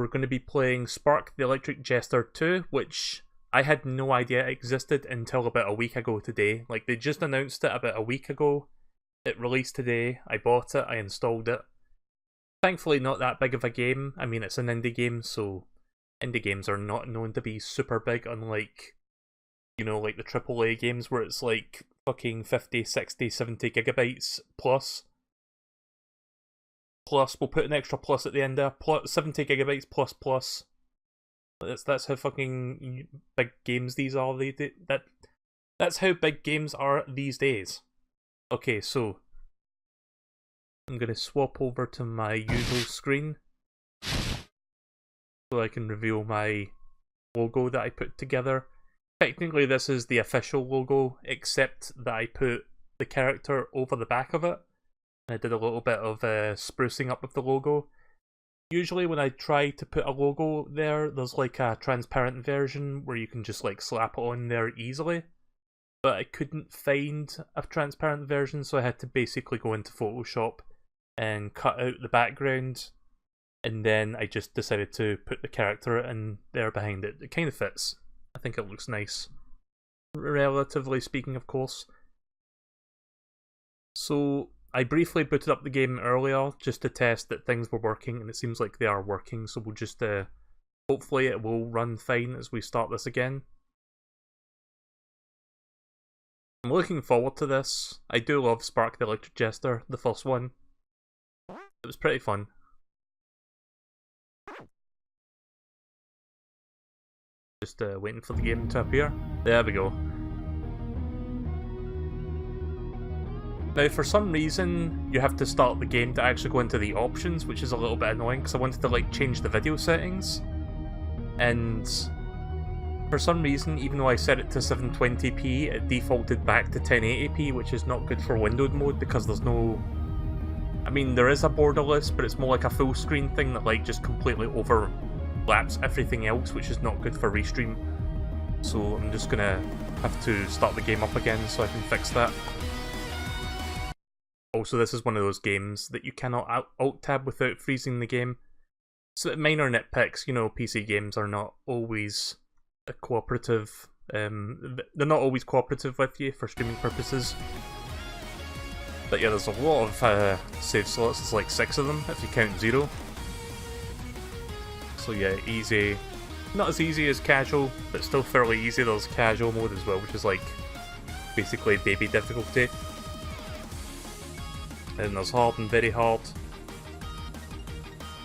we're going to be playing Spark the Electric Jester 2, which I had no idea existed until about a week ago today. Like, they just announced it about a week ago. It released today. I bought it, I installed it. Thankfully not that big of a game. I mean, it's an indie game, so indie games are not known to be super big, unlike, you know, like the AAA games where it's like fucking 50, 60, 70 gigabytes plus. Plus, we'll put an extra plus at the end there. 70 gigabytes plus plus. That's how fucking big games these are. That's how big games are these days. Okay, so I'm gonna swap over to my usual screen so I can reveal my logo that I put together. Technically, this is the official logo, except that I put the character over the back of it. I did a little bit of sprucing up with the logo. Usually when I try to put a logo there, there's like a transparent version where you can just like slap it on there easily. But I couldn't find a transparent version, so I had to basically go into Photoshop and cut out the background. And then I just decided to put the character in there behind it. It kind of fits. I think it looks nice. Relatively speaking, of course. So I briefly booted up the game earlier just to test that things were working, and it seems like they are working, so we'll just, hopefully it will run fine as we start this again. I'm looking forward to this. I do love Spark the Electric Jester, the first one. It was pretty fun. Just waiting for the game to appear. There we go. Now, for some reason, you have to start the game to actually go into the options, which is a little bit annoying because I wanted to like change the video settings. And for some reason, even though I set it to 720p, it defaulted back to 1080p, which is not good for windowed mode because there's no... I mean, there is a borderless, but it's more like a full screen thing that like just completely overlaps everything else, which is not good for restream. So I'm just gonna have to start the game up again so I can fix that. Also, this is one of those games that you cannot alt-tab without freezing the game. So minor nitpicks, you know, PC games are not always cooperative. They're not always cooperative with you for streaming purposes. But yeah, there's a lot of save slots. There's like 6 of them, if you count 0. So yeah, easy. Not as easy as casual, but still fairly easy. There's casual mode as well, which is like basically baby difficulty. And there's hard and very hard.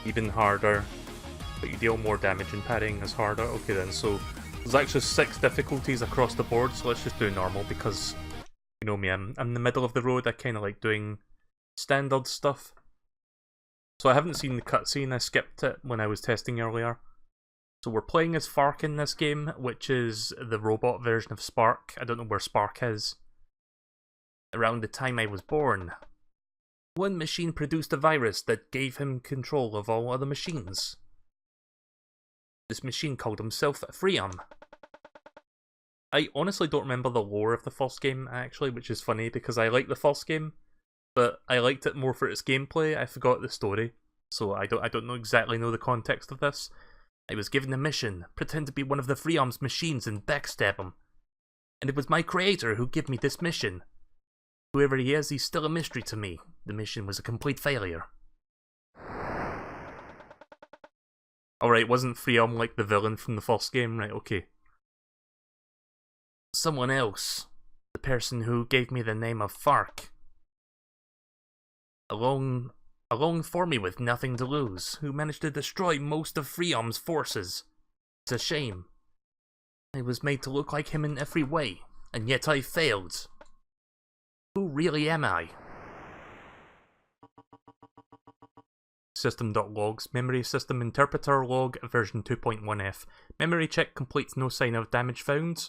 Even harder. But you deal more damage and parrying is harder. Okay then, so there's actually 6 difficulties across the board, so let's just do normal because, you know me, I'm in the middle of the road. I kind of like doing standard stuff. So I haven't seen the cutscene, I skipped it when I was testing earlier. So we're playing as Fark in this game, which is the robot version of Spark. I don't know where Spark is. Around the time I was born, one machine produced a virus that gave him control of all other machines. This machine called himself Freon. I honestly don't remember the lore of the first game, actually, which is funny because I like the first game, but I liked it more for its gameplay. I forgot the story, so I don't exactly know the context of this. I was given a mission, pretend to be one of the Freon's machines and backstab him. And it was my creator who gave me this mission. Whoever he is, he's still a mystery to me. The mission was a complete failure. Alright, wasn't Freon like the villain from the first game? Right, okay. Someone else. The person who gave me the name of Fark. Alone for me with nothing to lose, who managed to destroy most of Freon's forces. It's a shame. I was made to look like him in every way, and yet I failed. Who really am I? System.logs, memory system interpreter log version 2.1f. Memory check completes, no sign of damage found.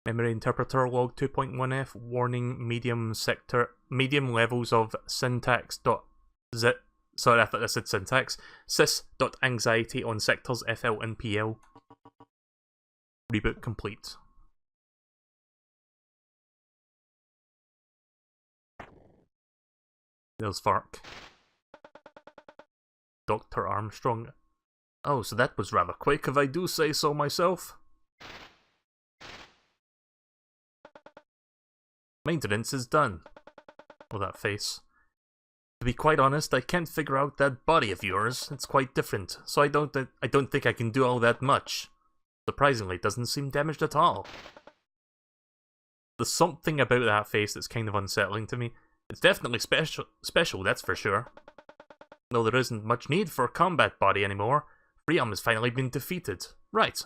Memory interpreter log 2.1f, warning medium levels of syntax.zip. Sorry, I thought I said syntax. sys.anxiety on sectors FL and PL. Reboot complete. There's Fark. Dr. Armstrong. Oh, so that was rather quick, if I do say so myself. Maintenance is done. Oh, that face. To be quite honest, I can't figure out that body of yours. It's quite different, so I don't think I can do all that much. Surprisingly, it doesn't seem damaged at all. There's something about that face that's kind of unsettling to me. It's definitely special, that's for sure. Though there isn't much need for a combat body anymore. Freon has finally been defeated. Right,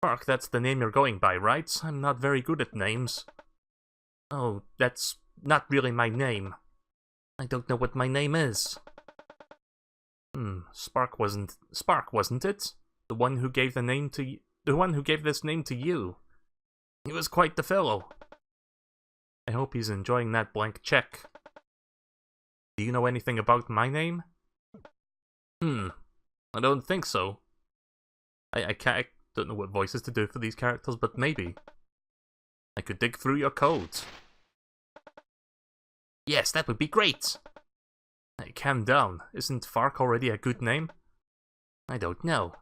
Fark, that's the name you're going by, right? I'm not very good at names. Oh, that's not really my name. I don't know what my name is. Spark wasn't it? The one who gave the name to the one who gave this name to you. He was quite the fellow. I hope he's enjoying that blank check. Do you know anything about my name? I don't think so. I don't know what voices to do for these characters, but maybe. I could dig through your codes. Yes, that would be great! Hey, calm down. Isn't Fark already a good name? I don't know.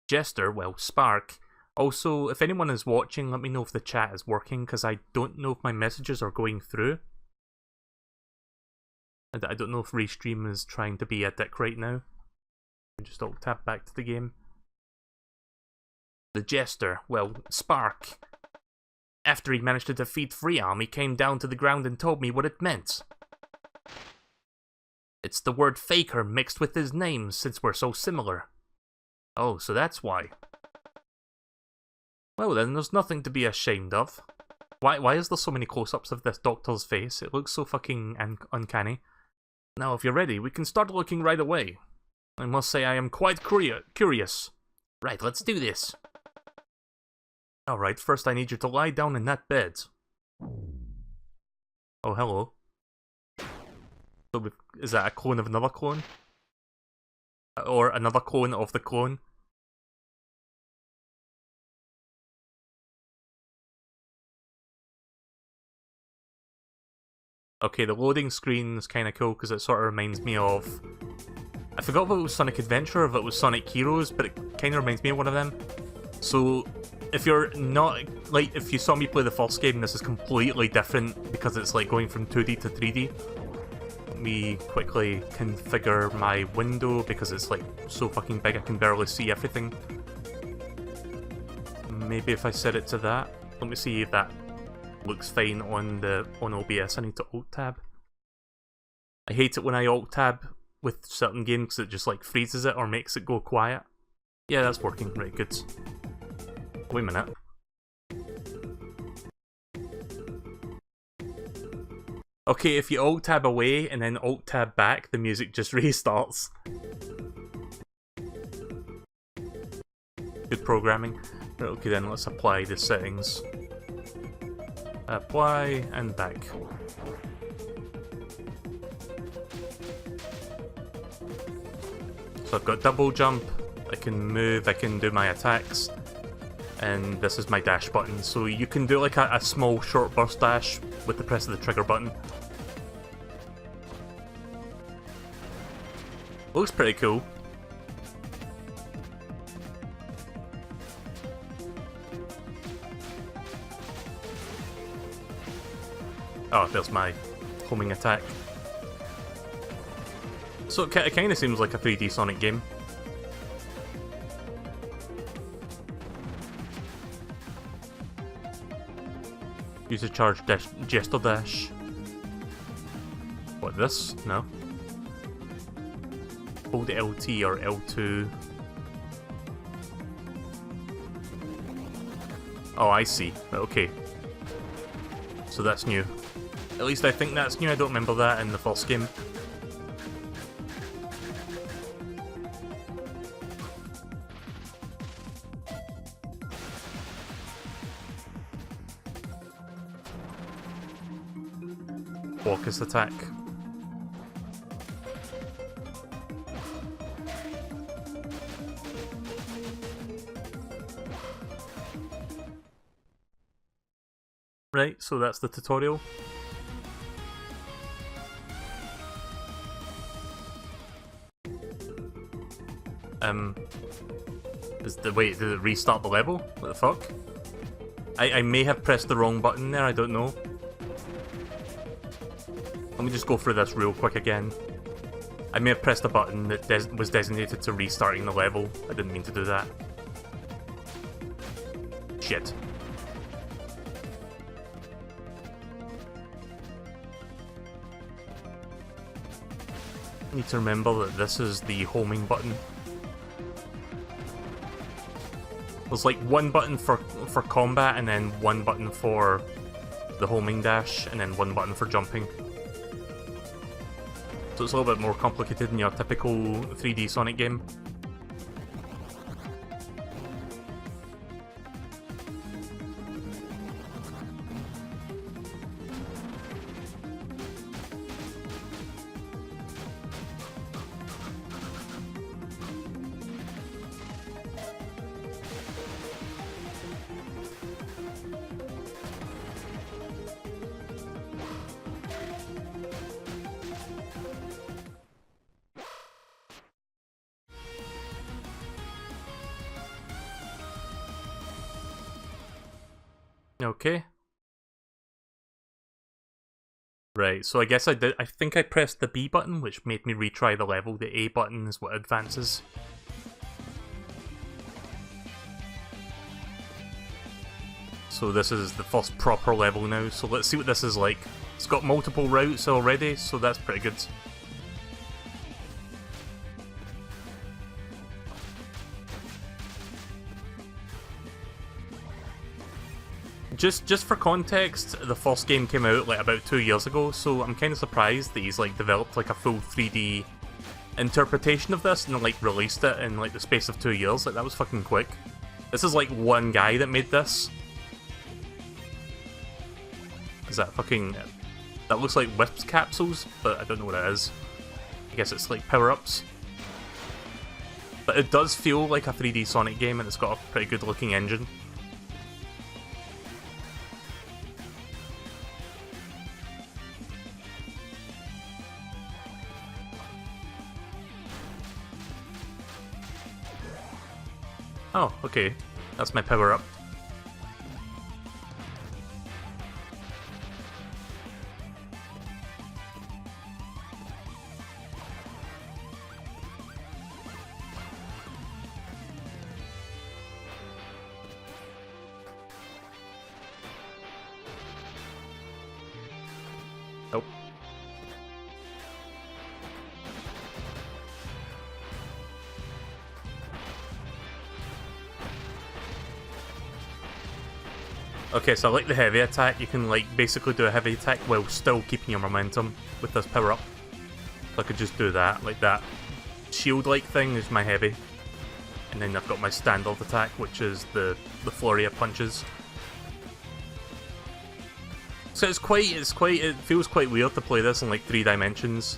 Jester, well, Spark. Also, if anyone is watching, let me know if the chat is working, because I don't know if my messages are going through. I don't know if Restream is trying to be a dick right now. Just alt-tab back to the game. The Jester, well, Spark. After he managed to defeat Freon, he came down to the ground and told me what it meant. It's the word faker mixed with his name, since we're so similar. Oh, so that's why. Well then, there's nothing to be ashamed of. Why is there so many close-ups of this doctor's face? It looks so fucking uncanny. Now, if you're ready, we can start looking right away. I must say I am quite curious. Right, let's do this. Alright, first I need you to lie down in that bed. Oh, hello. So, is that a clone of another clone? Or another clone of the clone? Okay, the loading screen is kind of cool because it sort of reminds me of... I forgot if it was Sonic Adventure or if it was Sonic Heroes, but it kind of reminds me of one of them. So, if you're not... Like, if you saw me play the first game, this is completely different because it's like going from 2D to 3D. Let me quickly configure my window because it's like so fucking big I can barely see everything. Maybe if I set it to that. Let me see if that looks fine on OBS. I need to alt-tab. I hate it when I alt-tab with certain games because it just like freezes it or makes it go quiet. Yeah, that's working. Right, good. Wait a minute. Okay, if you alt-tab away and then alt-tab back, the music just restarts. Good programming. Right, okay then, let's apply the settings. Apply and back. So I've got double jump, I can move, I can do my attacks, and this is my dash button. So you can do like a small short burst dash with the press of the trigger button. Looks pretty cool. Oh, there's my homing attack. So it kind of seems like a 3D Sonic game. Use a charge dash, Jester dash. What, this? No. Hold LT or L2. Oh, I see. Okay. So that's new. At least I think that's new, I don't remember that in the first game. Focus attack. Right, so that's the tutorial. Wait, did it restart the level? What the fuck? I may have pressed the wrong button there, I don't know. Let me just go through this real quick again. I may have pressed a button that was designated to restarting the level. I didn't mean to do that. Shit. I need to remember that this is the homing button. There's like one button for combat, and then one button for the homing dash, and then one button for jumping. So it's a little bit more complicated than your typical 3D Sonic game. Okay. Right, so I guess I think I pressed the B button, which made me retry the level. The A button is what advances. So this is the first proper level now, so let's see what this is like. It's got multiple routes already, so that's pretty good. Just for context, the first game came out like about 2 years ago, so I'm kind of surprised that he's like developed like a full 3D interpretation of this and like released it in like the space of 2 years. Like that was fucking quick. This is like one guy that made this. Is that fucking... That looks like Wisps capsules, but I don't know what it is. I guess it's like power-ups. But it does feel like a 3D Sonic game, and it's got a pretty good looking engine. Oh, okay. That's my power-up. Nope. Okay, so I like the heavy attack. You can like basically do a heavy attack while still keeping your momentum with this power up. So I could just do that, like that shield-like thing is my heavy. And then I've got my standard attack, which is the flurry of punches. So it feels quite weird to play this in like 3 dimensions,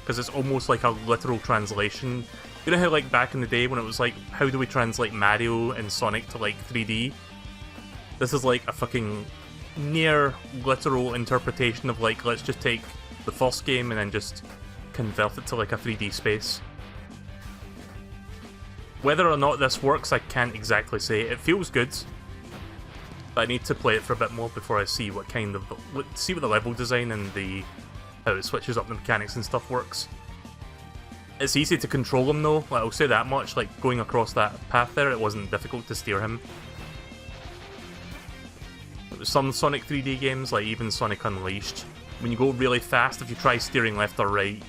because it's almost like a literal translation. You know how like back in the day when it was like, how do we translate Mario and Sonic to like 3D? This is like a fucking near literal interpretation of like, let's just take the first game and then just convert it to like a 3D space. Whether or not this works, I can't exactly say. It feels good, but I need to play it for a bit more before I see what kind of see what the level design and the how it switches up the mechanics and stuff works. It's easy to control him though. Like, I'll say that much. Like going across that path there, it wasn't difficult to steer him. Some Sonic 3D games, like even Sonic Unleashed, when you go really fast, if you try steering left or right,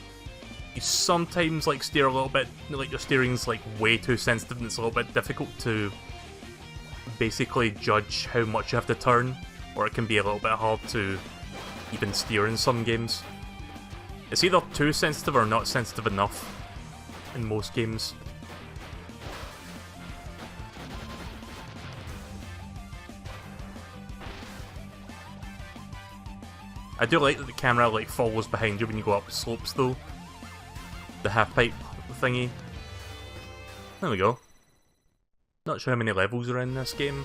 you sometimes like steer a little bit, like your steering's like way too sensitive and it's a little bit difficult to basically judge how much you have to turn, or it can be a little bit hard to even steer in some games. It's either too sensitive or not sensitive enough in most games. I do like that the camera like follows behind you when you go up slopes though. The half-pipe thingy. There we go. Not sure how many levels are in this game.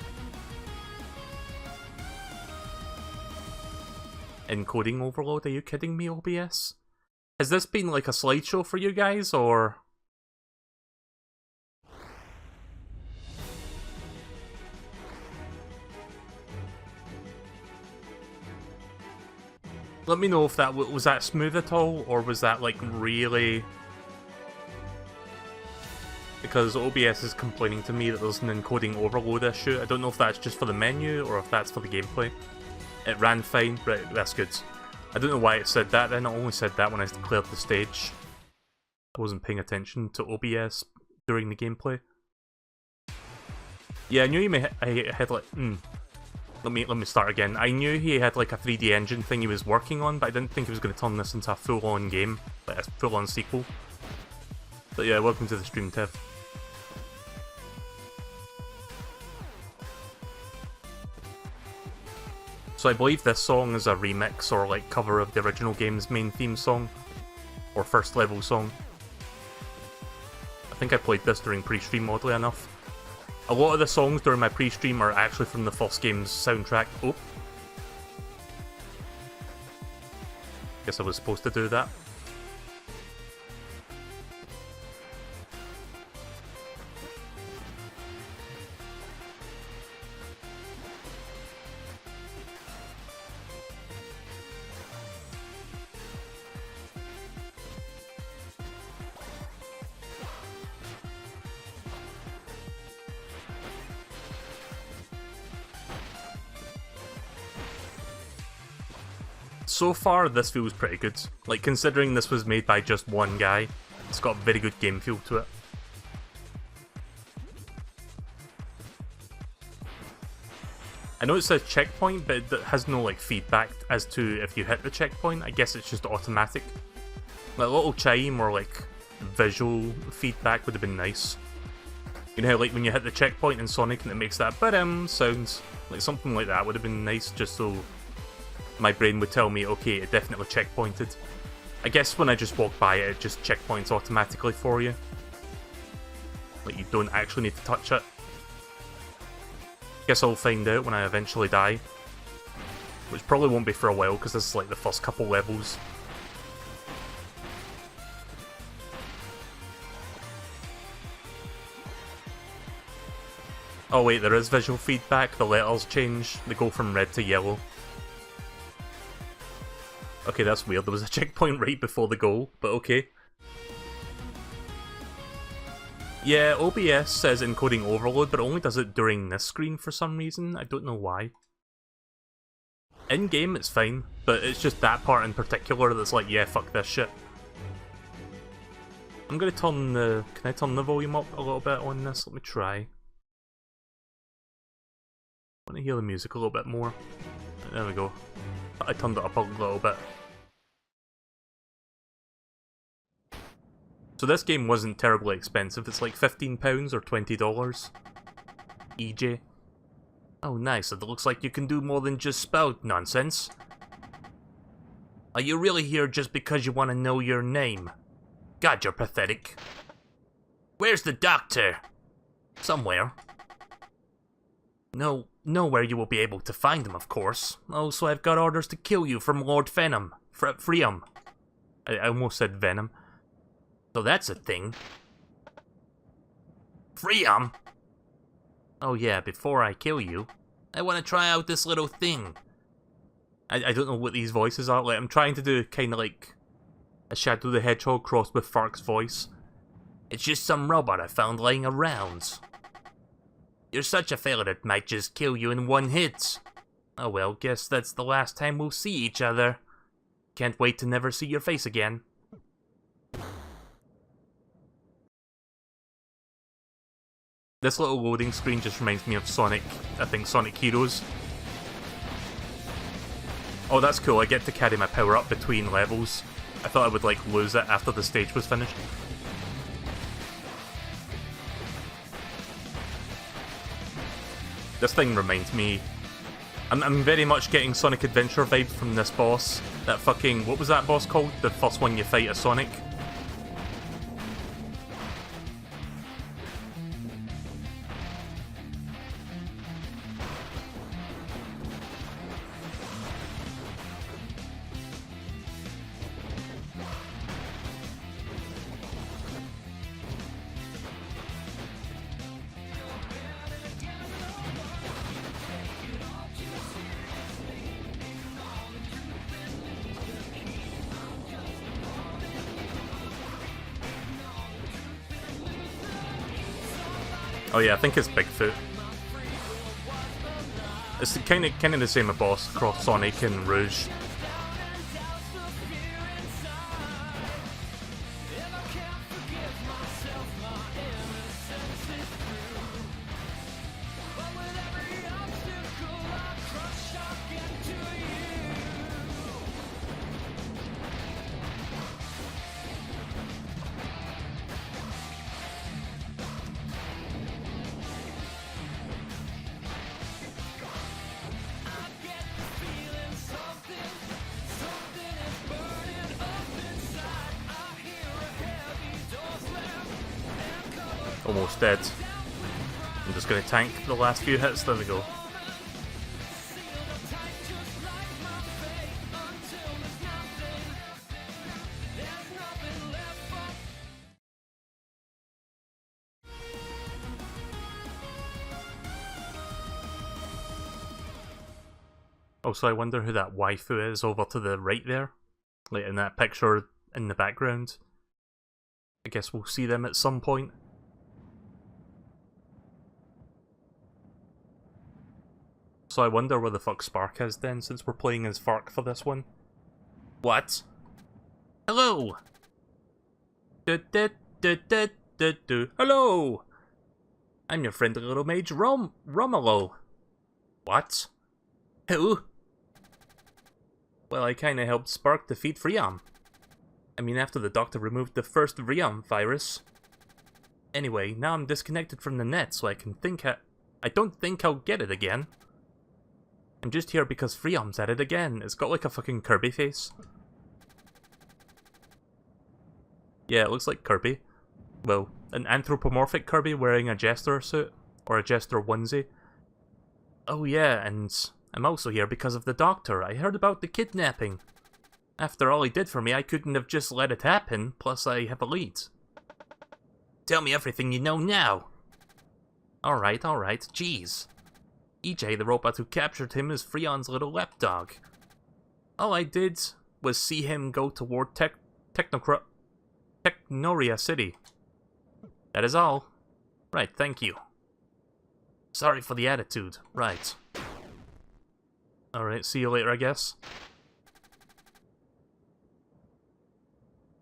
Encoding overload, are you kidding me, OBS? Has this been like a slideshow for you guys, or... Let me know if that was that smooth at all, or was that like really... Because OBS is complaining to me that there's an encoding overload issue. I don't know if that's just for the menu or if that's for the gameplay. It ran fine, right, that's good. I don't know why it said that then, it only said that when I cleared the stage. I wasn't paying attention to OBS during the gameplay. Yeah, I knew he had like... Let me start again. I knew he had like a 3D engine thing he was working on, but I didn't think he was going to turn this into a full-on game, like a full-on sequel. But yeah, welcome to the stream, Tiff. So I believe this song is a remix or like cover of the original game's main theme song, or first level song. I think I played this during pre-stream, oddly enough. A lot of the songs during my pre-stream are actually from the first game's soundtrack. Oh. Guess I was supposed to do that. So far, this feels pretty good. Like, considering this was made by just one guy, it's got a very good game feel to it. I know it says checkpoint, but it has no, like, feedback as to if you hit the checkpoint. I guess it's just automatic. Like, a little chime or, like, visual feedback would have been nice. You know how, like, when you hit the checkpoint in Sonic and it makes that ba-dum sound? Like, something like that would have been nice, just so my brain would tell me, okay, it definitely checkpointed. I guess when I just walk by it, it just checkpoints automatically for you. Like, you don't actually need to touch it. Guess I'll find out when I eventually die. Which probably won't be for a while, because this is like the first couple levels. Oh wait, there is visual feedback, the letters change, they go from red to yellow. Okay, that's weird. There was a checkpoint right before the goal, but okay. Yeah, OBS says encoding overload, but it only does it during this screen for some reason. I don't know why. In-game, it's fine, but it's just that part in particular that's like, yeah, fuck this shit. I'm gonna turn the... Can I turn the volume up a little bit on this? Let me try. I want to hear the music a little bit more. There we go. I turned it up a little bit. So this game wasn't terribly expensive, it's like £15 or $20. EJ. Oh nice, it looks like you can do more than just spout nonsense. Are you really here just because you want to know your name? God, you're pathetic. Where's the doctor? Somewhere. No, nowhere you will be able to find him, of course. Oh, so I've got orders to kill you from Lord Venom. Freedom. I almost said Venom. So that's a thing. Freedom? Oh yeah, before I kill you, I want to try out this little thing. I don't know what these voices are. Like, I'm trying to do kind of like a Shadow the Hedgehog crossed with Fark's voice. It's just some robot I found laying around. You're such a fella that might just kill you in one hit. Oh well, guess that's the last time we'll see each other. Can't wait to never see your face again. This little loading screen just reminds me of Sonic, I think Sonic Heroes. Oh, that's cool, I get to carry my power up between levels. I thought I would, like, lose it after the stage was finished. This thing reminds me... I'm very much getting Sonic Adventure vibes from this boss. That fucking... What was that boss called? The first one you fight as Sonic? Oh yeah, I think it's Bigfoot. It's kind of the same boss across Sonic and Rouge. Almost dead. I'm just gonna tank the last few hits, there we go. Oh, so I wonder who that waifu is over to the right there. Like in that picture in the background. I guess we'll see them at some point. So I wonder where the fuck Spark is then, since we're playing as Fark for this one. What? Hello! Hello! I'm your friendly little mage Romolo. What? Who? Well, I kinda helped Spark defeat Freon. I mean, after the doctor removed the first Freon virus. Anyway, now I'm disconnected from the net, so I don't think I'll get it again. I'm just here because Freon's at it again. It's got like a fucking Kirby face. Yeah, it looks like Kirby. Well, an anthropomorphic Kirby wearing a Jester suit. Or a Jester onesie. Oh yeah, and I'm also here because of the doctor. I heard about the kidnapping. After all he did for me, I couldn't have just let it happen, plus I have a lead. Tell me everything you know now! Alright, jeez. EJ, the robot who captured him, is Freon's little lapdog. All I did was see him go toward Technoria City. That is all. Right, thank you. Sorry for the attitude. Right. Alright, see you later, I guess.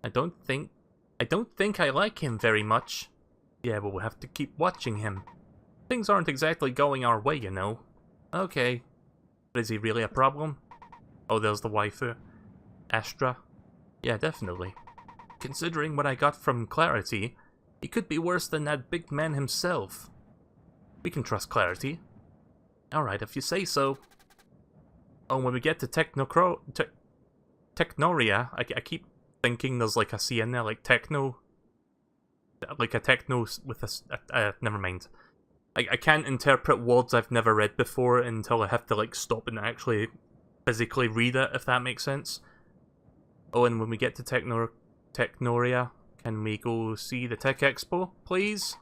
I don't think I like him very much. Yeah, but we'll have to keep watching him. Things aren't exactly going our way, you know. Okay. But is he really a problem? Oh, there's the waifu. Astra? Yeah, definitely. Considering what I got from Clarity, he could be worse than that big man himself. We can trust Clarity. Alright, if you say so. Oh, when we get to Technoria, I keep thinking there's like a C in there, like techno. Like a techno with a never mind. I can't interpret words I've never read before until I have to like stop and actually physically read it, if that makes sense. Oh, and when we get to Technoria, can we go see the Tech Expo, please?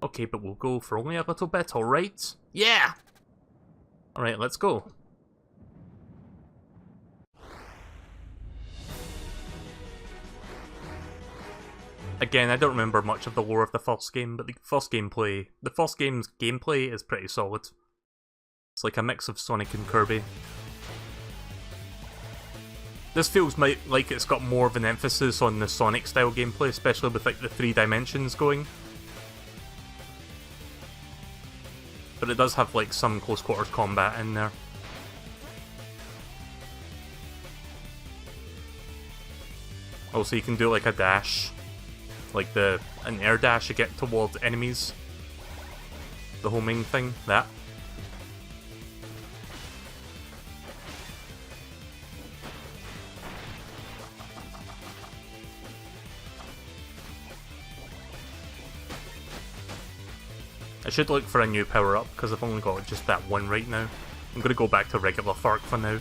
Okay, but we'll go for only a little bit, alright? Yeah! Alright, let's go. Again, I don't remember much of the lore of the first game, but the first game's gameplay is pretty solid. It's like a mix of Sonic and Kirby. This feels like it's got more of an emphasis on the Sonic style gameplay, especially with like the 3 dimensions going. But it does have like some close quarters combat in there. Also, you can do like a dash. Like an air dash to get towards enemies. The homing thing, that. I should look for a new power-up, because I've only got just that one right now. I'm going to go back to regular Fark for now.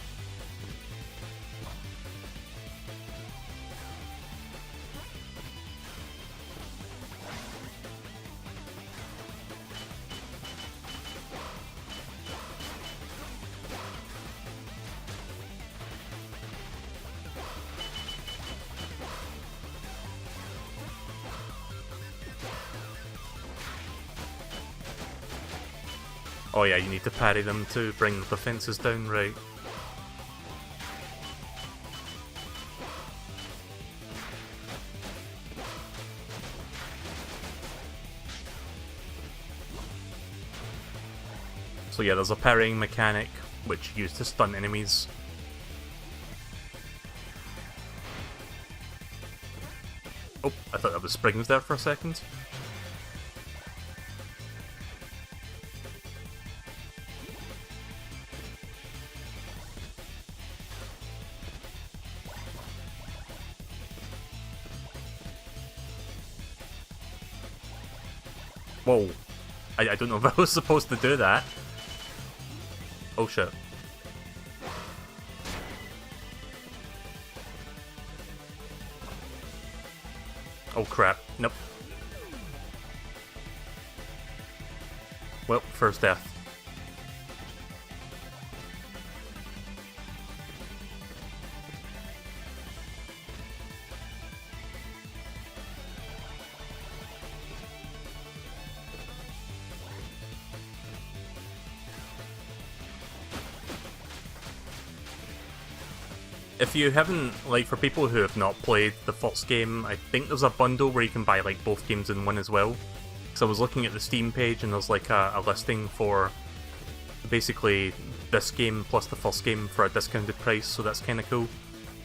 Oh yeah, you need to parry them to bring the defenses down, right. So yeah, there's a parrying mechanic, which you use to stun enemies. Oh, I thought that was springs there for a second. Whoa. I don't know if I was supposed to do that. Oh shit. Oh crap. Nope. Well, first death. If you haven't, like, for people who have not played the first game, I think there's a bundle where you can buy, like, both games in one as well. So I was looking at the Steam page and there's, like, a listing for basically this game plus the first game for a discounted price, so that's kind of cool.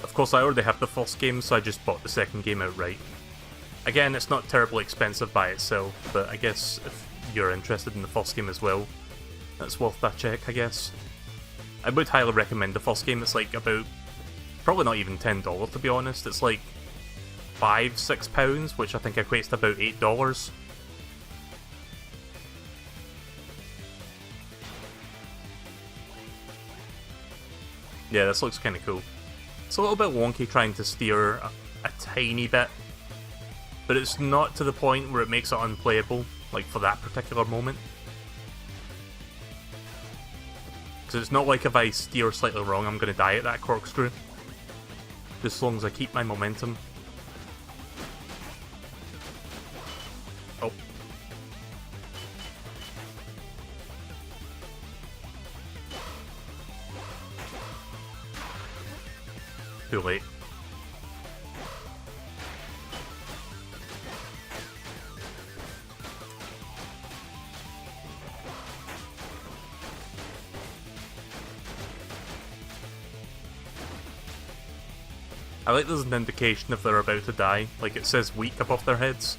Of course, I already have the first game, so I just bought the second game outright. Again, it's not terribly expensive by itself, but I guess if you're interested in the first game as well, it's worth that check, I guess. I would highly recommend the first game. It's like about... probably not even $10 to be honest. It's like £5-6, which I think equates to about $8. Yeah, this looks kind of cool. It's a little bit wonky trying to steer a tiny bit, but it's not to the point where it makes it unplayable, like for that particular moment. Because it's not like if I steer slightly wrong I'm going to die at that corkscrew. Just as long as I keep my momentum. Oh. Too late. I like there's an indication if they're about to die, like it says weak above their heads.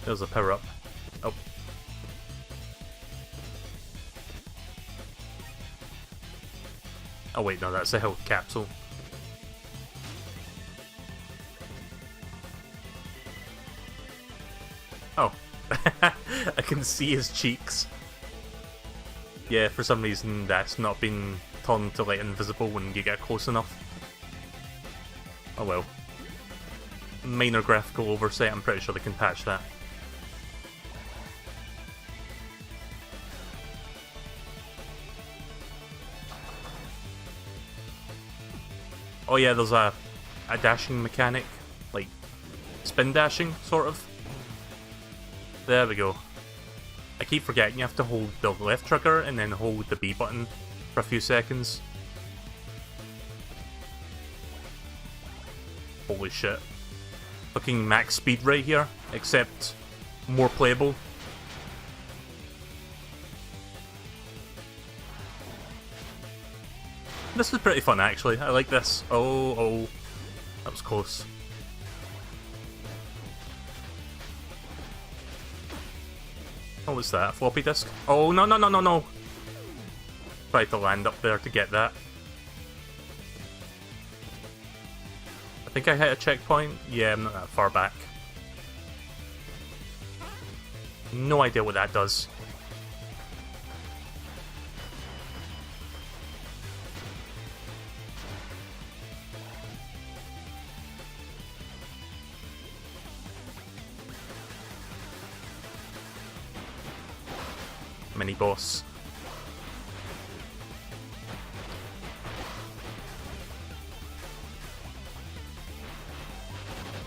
There's a power up. Oh. Oh wait, no, that's a health capsule. Oh. I can see his cheeks. Yeah, for some reason that's not been turned to like invisible when you get close enough. Oh well. Minor graphical oversight, I'm pretty sure they can patch that. Oh yeah, there's a dashing mechanic, like spin dashing, sort of. There we go. I keep forgetting you have to hold the left trigger and then hold the B button for a few seconds. Holy shit. Looking max speed right here, except more playable. This is pretty fun actually, I like this. Oh, that was close. Oh, what's that? A floppy disk? Oh, no. Tried to land up there to get that. I think I hit a checkpoint. Yeah, I'm not that far back. No idea what that does. mini-boss.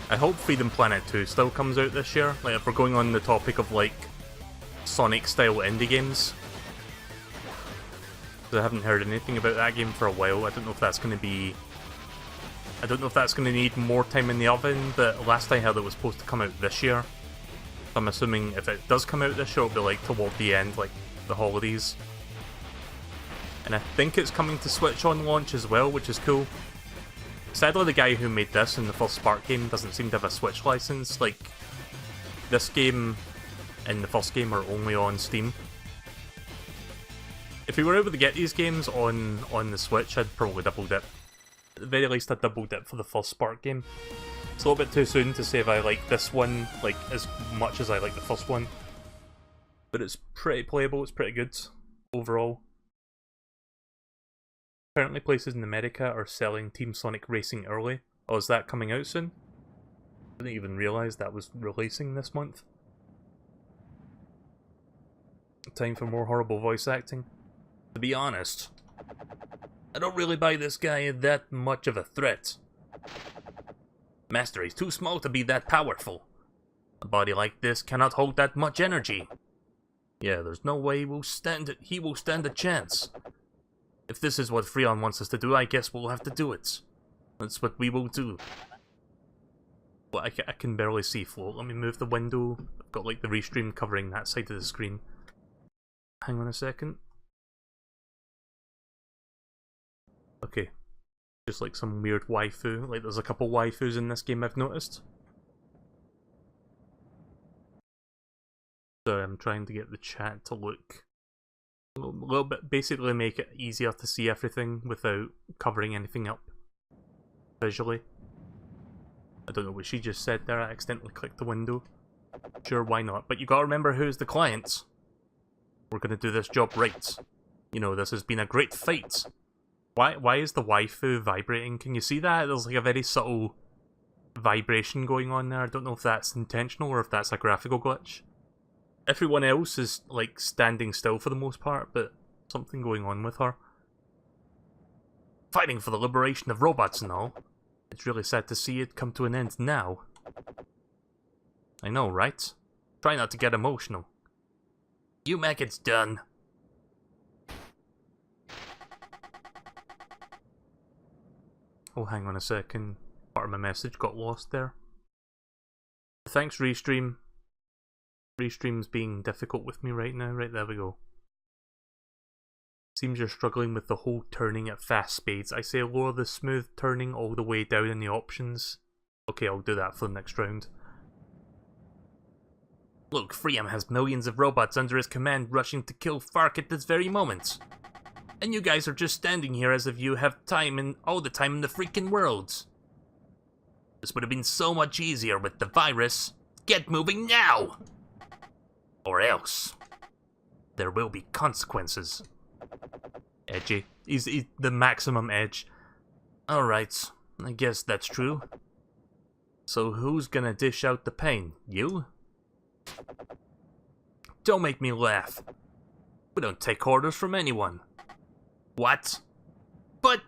I hope Freedom Planet 2 still comes out this year, like if we're going on the topic of like Sonic-style indie games. I haven't heard anything about that game for a while. I don't know if that's going to be... I don't know if that's going to need more time in the oven, but last I heard it was supposed to come out this year. So I'm assuming if it does come out this year, it'll be like toward the end, like the holidays. And I think it's coming to Switch on launch as well, which is cool. Sadly, the guy who made this in the first Fark game doesn't seem to have a Switch license. Like, this game and the first game are only on Steam. If we were able to get these games on the Switch, I'd probably double dip. At the very least, I'd double dip for the first Spark game. It's a little bit too soon to say if I like this one like as much as I like the first one. But it's pretty playable, it's pretty good overall. Apparently places in America are selling Team Sonic Racing early. Oh, is that coming out soon? I didn't even realise that was releasing this month. Time for more horrible voice acting. To be honest, I don't really buy this guy that much of a threat. Master, he's too small to be that powerful. A body like this cannot hold that much energy. Yeah, there's no way he will stand a chance. If this is what Freon wants us to do, I guess we'll have to do it. That's what we will do. Well, I can barely see Float. Let me move the window. I've got like the restream covering that side of the screen. Hang on a second. Okay. Just like some weird waifu. Like there's a couple waifus in this game I've noticed. So I'm trying to get the chat to look a little bit, basically make it easier to see everything without covering anything up visually. I don't know what she just said there, I accidentally clicked the window. Sure, why not? But you gotta remember who's the client. We're gonna do this job right. You know, this has been a great fight. Why is the waifu vibrating? Can you see that? There's like a very subtle vibration going on there. I don't know if that's intentional or if that's a graphical glitch. Everyone else is like standing still for the most part, but something going on with her. Fighting for the liberation of robots and all. It's really sad to see it come to an end now. I know, right? Try not to get emotional. You make it's done. Oh, hang on a second. Part of my message got lost there. Thanks, Restream. Restream's being difficult with me right now. Right, there we go. Seems you're struggling with the whole turning at fast speeds. I say lower the smooth turning all the way down in the options. Okay, I'll do that for the next round. Look, Freon has millions of robots under his command rushing to kill Fark at this very moment. And you guys are just standing here as if you have time and all the time in the freaking world. This would have been so much easier with the virus. Get moving now! Or else. There will be consequences. Edgy. He's the maximum edge. Alright, I guess that's true. So who's gonna dish out the pain? You? Don't make me laugh. We don't take orders from anyone. What? But...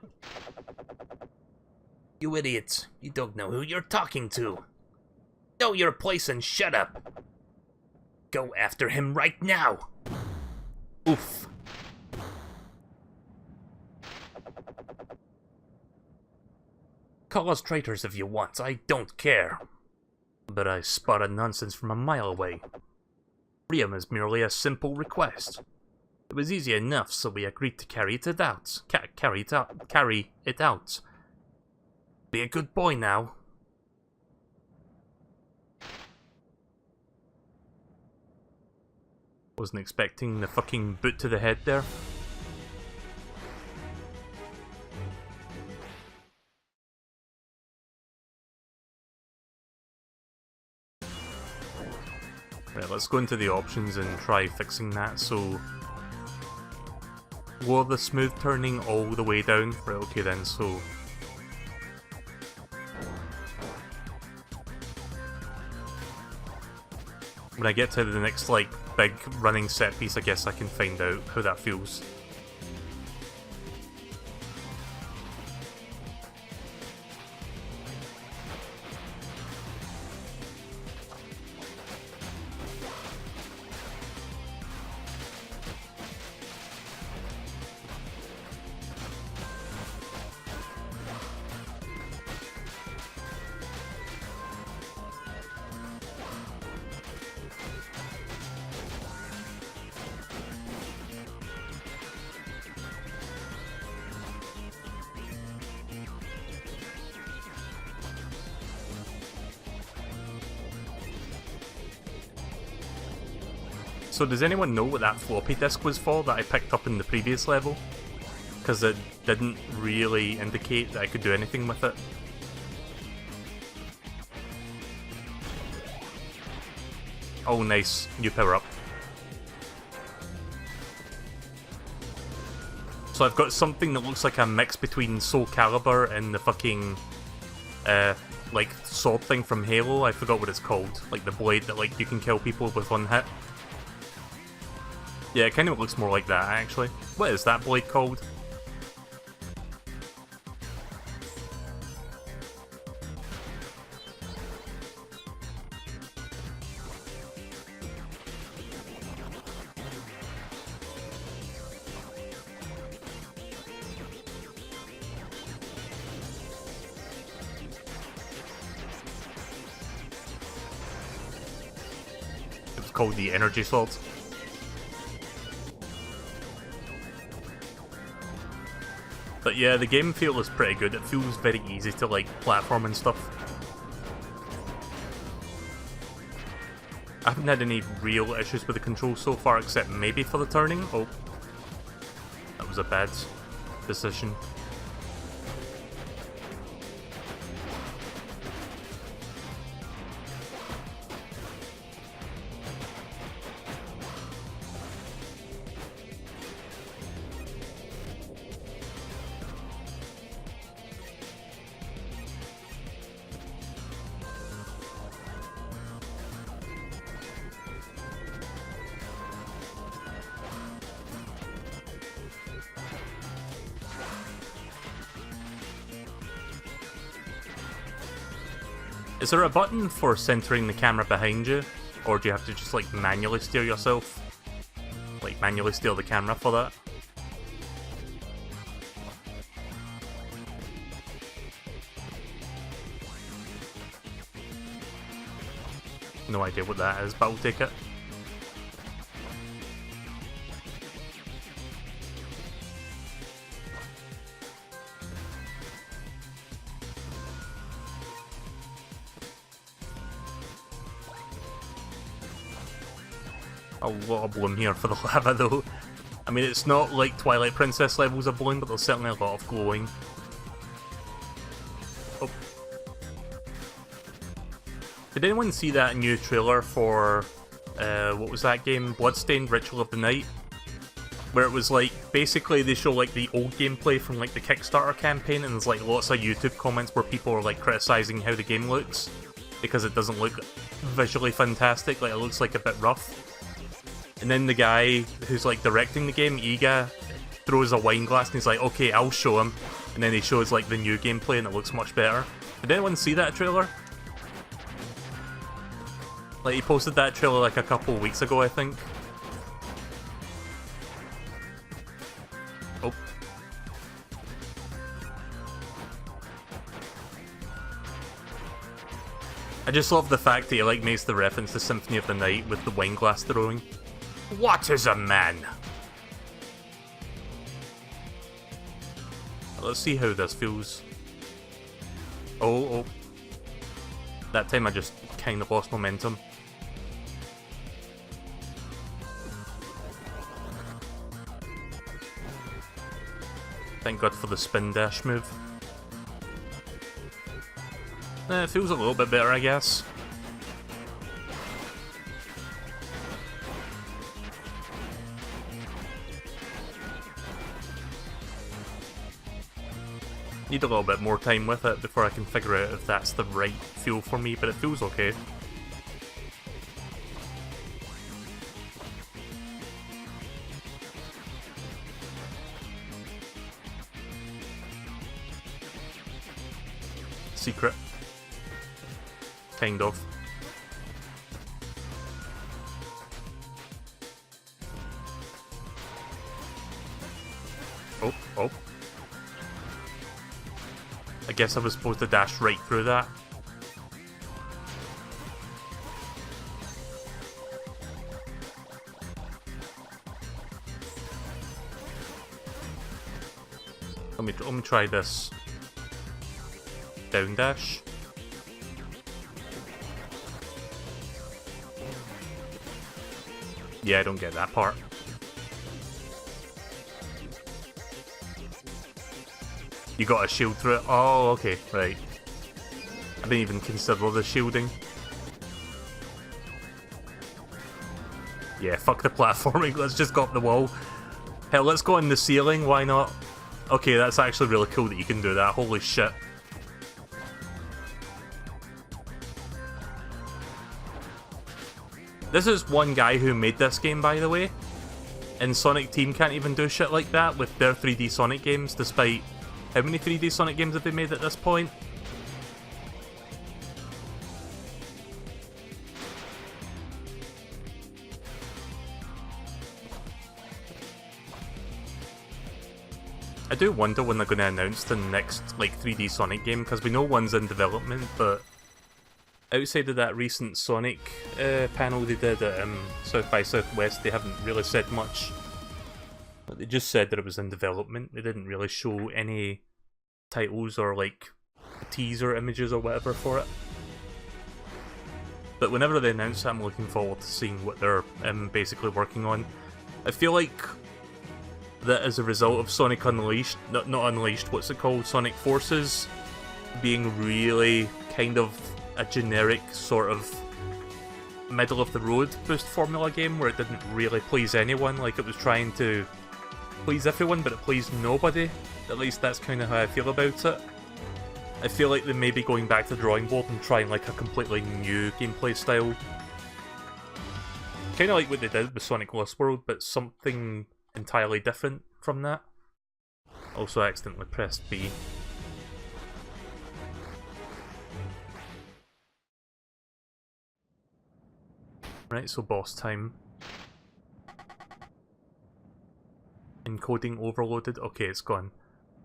You idiot. You don't know who you're talking to. Know your place and shut up. Go after him right now. Oof. Call us traitors if you want, I don't care. But I spotted nonsense from a mile away. Freon is merely a simple request. It was easy enough, so we agreed to carry it out. Carry it out. Be a good boy now. Wasn't expecting the fucking boot to the head there. Right, let's go into the options and try fixing that. So, lower the smooth turning all the way down. Right, okay then, so... when I get to the next, like, big running set piece, I guess I can find out how that feels. So does anyone know what that floppy disk was for that I picked up in the previous level? Because it didn't really indicate that I could do anything with it. Oh nice, new power up. So I've got something that looks like a mix between Soul Calibur and the fucking, like, sword thing from Halo. I forgot what it's called. Like the blade that, like, you can kill people with one hit. Yeah, it kind of looks more like that, actually. What is that blade called? It's called the Energy Sword. But yeah, the game feel is pretty good. It feels very easy to, like, platform and stuff. I haven't had any real issues with the controls so far, except maybe for the turning. Oh, that was a bad decision. Is there a button for centering the camera behind you? Or do you have to just, like, manually steer yourself? Like, manually steer the camera for that? No idea what that is, but I'll take it. A lot of bloom here for the lava though. I mean, it's not like Twilight Princess levels of bloom, but there's certainly a lot of glowing. Oh. Did anyone see that new trailer for, what was that game? Bloodstained Ritual of the Night? Where it was like, basically they show like the old gameplay from like the Kickstarter campaign, and there's like lots of YouTube comments where people are like criticising how the game looks. Because it doesn't look visually fantastic, like it looks like a bit rough. And then the guy who's like directing the game, Iga, throws a wine glass and he's like, okay, I'll show him. And then he shows like the new gameplay and it looks much better. Did anyone see that trailer? Like, he posted that trailer like a couple of weeks ago, I think. Oh. I just love the fact that he like makes the reference to Symphony of the Night with the wine glass throwing. What is a man? Let's see how this feels. Oh. That time I just kind of lost momentum. Thank God for the spin dash move. It feels a little bit better, I guess. Need a little bit more time with it before I can figure out if that's the right feel for me, but it feels okay. secret. Kind of. Oh, oh. I guess I was supposed to dash right through that. Let me try this. Down dash. Yeah, I don't get that part. You got a shield through it? Oh, okay, right. I didn't even consider the shielding. Yeah, fuck the platforming, let's just go up the wall. Hell, let's go on the ceiling, why not? Okay, that's actually really cool that you can do that, holy shit. This is one guy who made this game, by the way. And Sonic Team can't even do shit like that with their 3D Sonic games, despite... How many 3D Sonic games have they made at this point? I do wonder when they're going to announce the next, like, 3D Sonic game, because we know one's in development, but outside of that recent Sonic panel they did at South by Southwest, they haven't really said much. But they just said that it was in development. They didn't really show any titles or, like, teaser images or whatever for it. But whenever they announce it, I'm looking forward to seeing what they're basically working on. I feel like that as a result of Sonic Unleashed, not Unleashed, what's it called, Sonic Forces, being really kind of a generic sort of middle of the road boost formula game where it didn't really please anyone, like it was trying to please everyone but it pleased nobody. At least that's kind of how I feel about it. I feel like they may be going back to the drawing board and trying like a completely new gameplay style. Kind of like what they did with Sonic Lost World, but something entirely different from that. Also accidentally pressed B. Right, so boss time. Encoding overloaded. Okay, it's gone.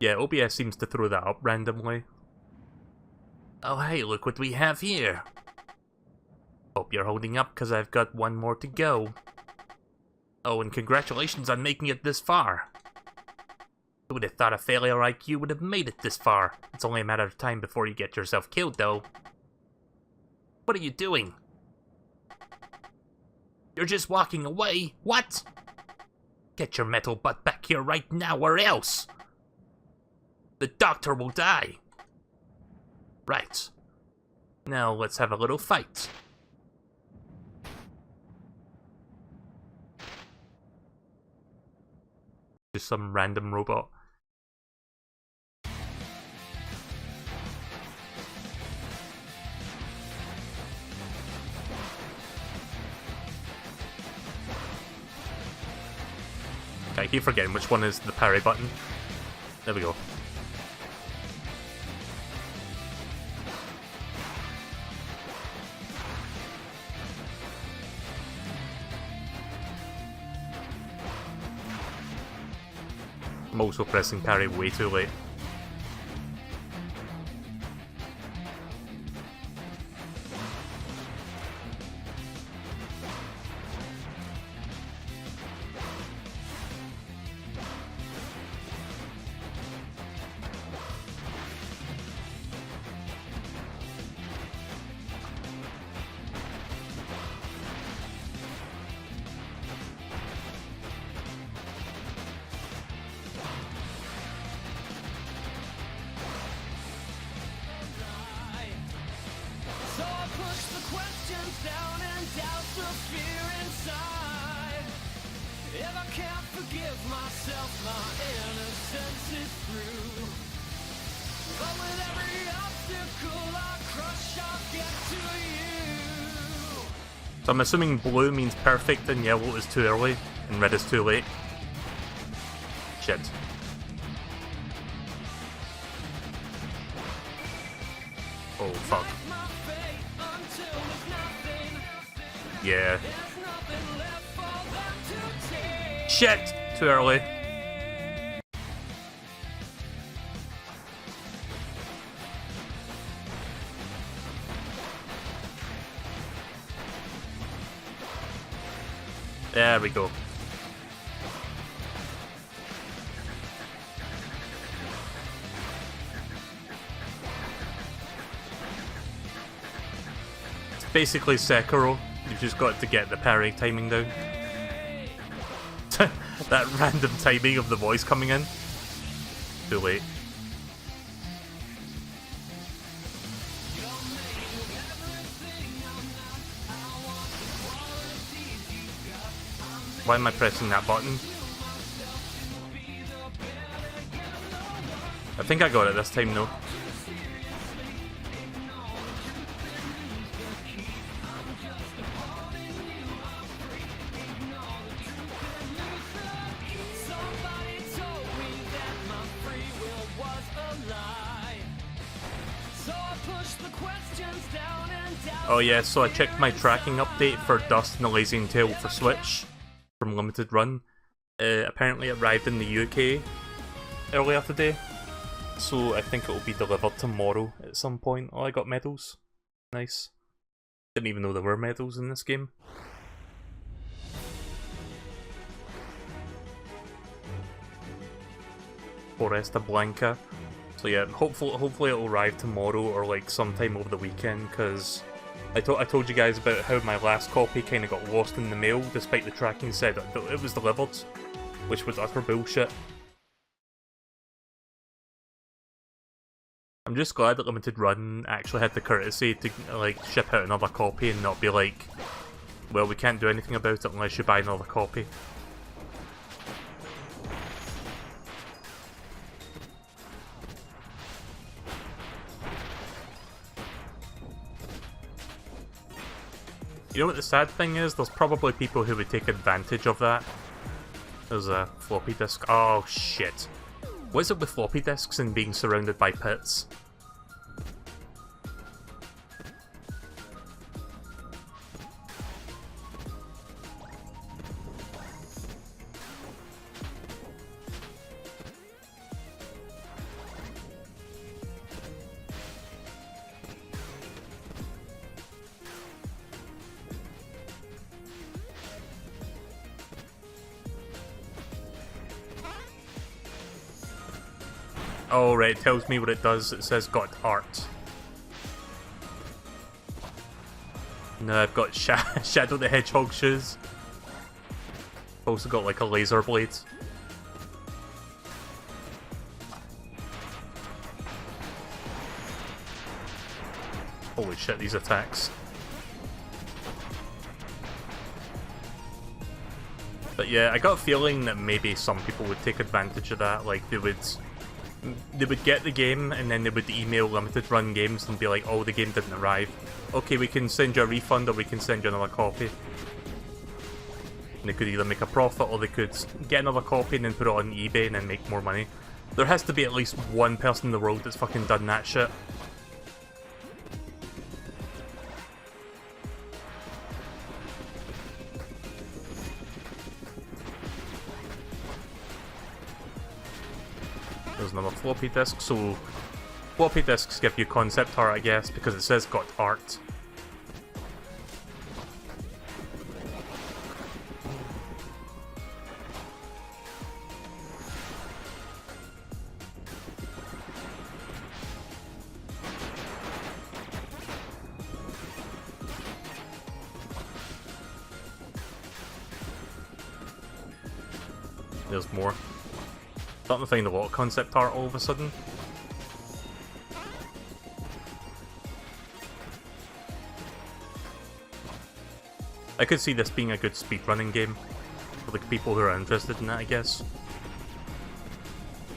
Yeah, OBS seems to throw that up randomly. Oh hey, look what we have here. Hope you're holding up, because I've got one more to go. Oh, and congratulations on making it this far. Who would have thought a failure like you would have made it this far? It's only a matter of time before you get yourself killed, though. What are you doing? You're just walking away? What? Get your metal butt back here right now, or else! The doctor will die. Right. Now let's have a little fight. Just some random robot. I keep forgetting which one is the parry button. There we go. I'm also pressing parry way too late. So I'm assuming blue means perfect and yellow is too early and red is too late. Shit. Oh, fuck. Yeah. Shit! Too early. There we go. It's basically Sekiro. You've just got to get the parry timing down. That random timing of the voice coming in. Too late. Why am I pressing that button? I think I got it this time though. Oh yeah, so I checked my tracking update for Dust and the Lazy Tail for Switch from Limited Run. Apparently it arrived in the UK earlier today, so I think it will be delivered tomorrow at some point. Oh, I got medals. Nice. Didn't even know there were medals in this game. Foresta Blanca. So yeah, hopefully it'll arrive tomorrow or like sometime over the weekend, because I told you guys about how my last copy kind of got lost in the mail, despite the tracking said that it was delivered, which was utter bullshit. I'm just glad that Limited Run actually had the courtesy to like ship out another copy and not be like, well, we can't do anything about it unless you buy another copy. You know what the sad thing is? There's probably people who would take advantage of that. There's a floppy disk. Oh shit. What is it with floppy disks and being surrounded by pits? Oh right, it tells me what it does. It says got art. No, I've got Shadow the Hedgehog shoes. Also got like a laser blade. Holy shit, these attacks. But yeah, I got a feeling that maybe some people would take advantage of that, like they would get the game and then they would email Limited Run Games and be like, oh, the game didn't arrive. Okay, we can send you a refund or we can send you another copy. And they could either make a profit or they could get another copy and then put it on eBay and then make more money. There has to be at least one person in the world that's fucking done that shit. There's another floppy disk, so floppy disks give you concept art, I guess, because it says got art. There's more. Starting to find a lot of concept art all of a sudden. I could see this being a good speedrunning game for the people who are interested in it, I guess.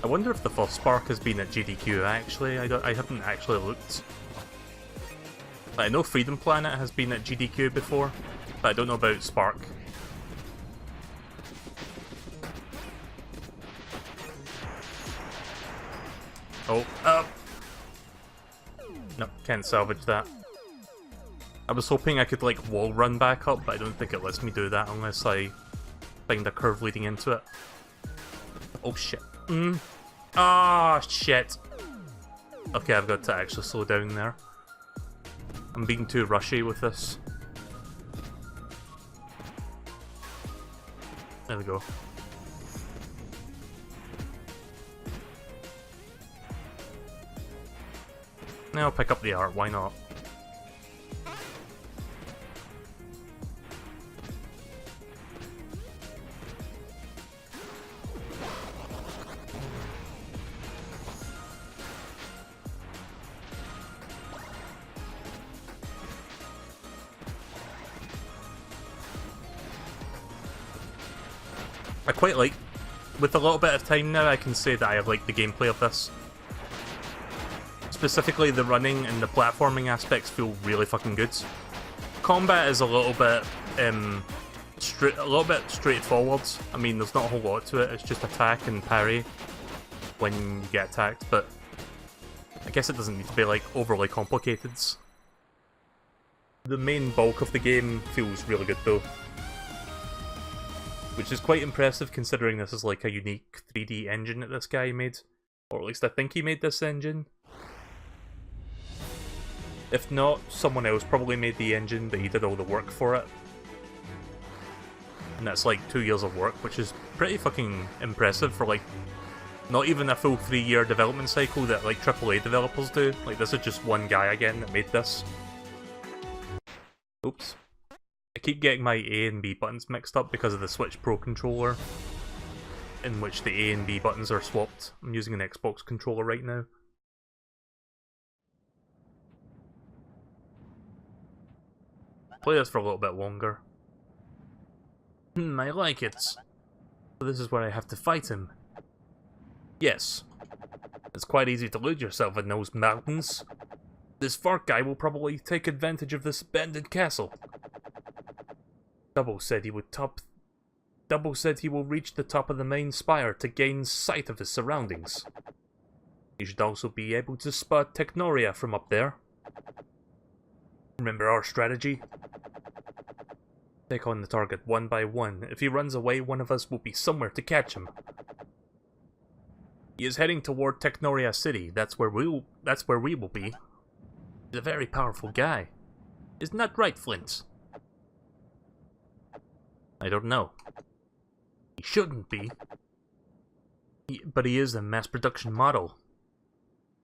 I wonder if the first Spark has been at GDQ actually. I haven't actually looked. I know Freedom Planet has been at GDQ before, but I don't know about Spark. Oh, Nope, can't salvage that. I was hoping I could, like, wall run back up, but I don't think it lets me do that unless I find a curve leading into it. Oh, shit. Ah, shit. Okay, I've got to actually slow down there. I'm being too rushy with this. There we go. Now I'll pick up the art, why not? I quite like, with a little bit of time now, I can say that I have liked the gameplay of this. Specifically, the running and the platforming aspects feel really fucking good. Combat is a little bit straightforward. I mean, there's not a whole lot to it. It's just attack and parry when you get attacked, but I guess it doesn't need to be like overly complicated. The main bulk of the game feels really good though, which is quite impressive considering this is like a unique 3D engine that this guy made, or at least I think he made this engine. If not, someone else probably made the engine, but he did all the work for it. And that's like 2 years of work, which is pretty fucking impressive for like not even a full 3-year development cycle that like AAA developers do. Like this is just one guy again that made this. Oops. I keep getting my A and B buttons mixed up because of the Switch Pro controller, in which the A and B buttons are swapped. I'm using an Xbox controller right now. Play this for a little bit longer. I like it. So this is where I have to fight him. Yes. It's quite easy to lose yourself in those mountains. This Fark guy will probably take advantage of this abandoned castle. Double said he will reach the top of the main spire to gain sight of his surroundings. You should also be able to spot Technoria from up there. Remember our strategy? Take on the target one by one. If he runs away, one of us will be somewhere to catch him. He is heading toward Technoria City. That's where we will be. He's a very powerful guy. Isn't that right, Flint? I don't know. He shouldn't be. But he is a mass production model.